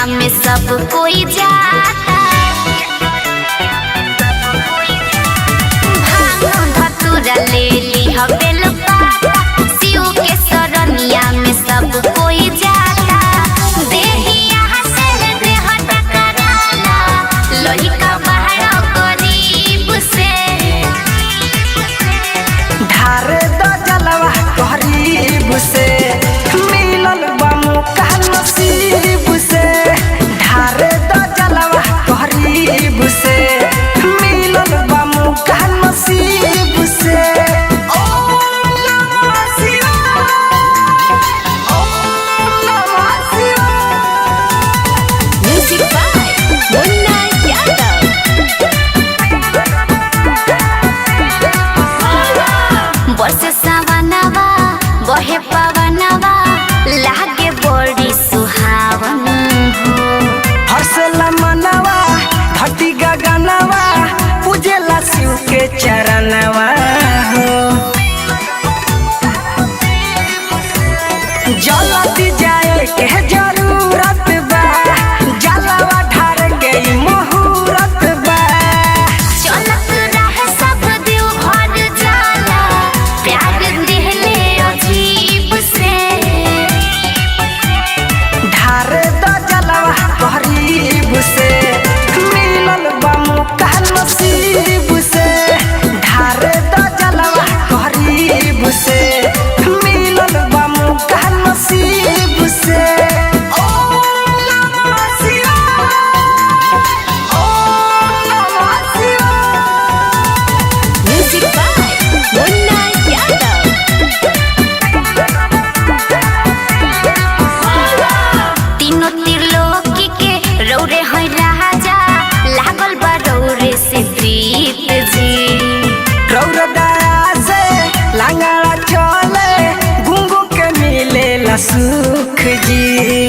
सरनिया में सब कोई जाता। भांग धतूरा ले ली हवेल पाता, शिव के सरनिया में सब कोई जाता। देहिया से देह टकराला, लइका बाहर गरीब से। ढारे द जलवा गरीब से, मिलल बामू का नसीब से। ढारे द जलवा गरीब से, मिलल बामू का नसीब से। ओम नमः शिवाय, ओम नमः शिवाय। Music by Munna Yadav. बरसे सावनवा बहे पवनवा, लागे बड़ी सुहावन हो। हर्षला मनवा घटी गगनवा, पूजेला शिव के चरणवा हो। जल्दी जाए के जरूरत बा, जलवा ढार के मुहूर्त बा। चलत रहे सब दिल भर जाला, प्यार दिहले अजीब से। ढारे द जलवा गरीब से, मिलल बामू का नसीब से। ढारे द जलवा गरीब से, मिलल बामू का नसीब से। ओम नमः शिवाय, ओम नमः शिवाय। Music by Munna Yadav. तीनों त्रिलोकी के रौरे है राजा, लागल बा रौरे से प्रीत जी। रौरदाया से लांगड़ा चले, गुंगू के मिले ला सुख जी।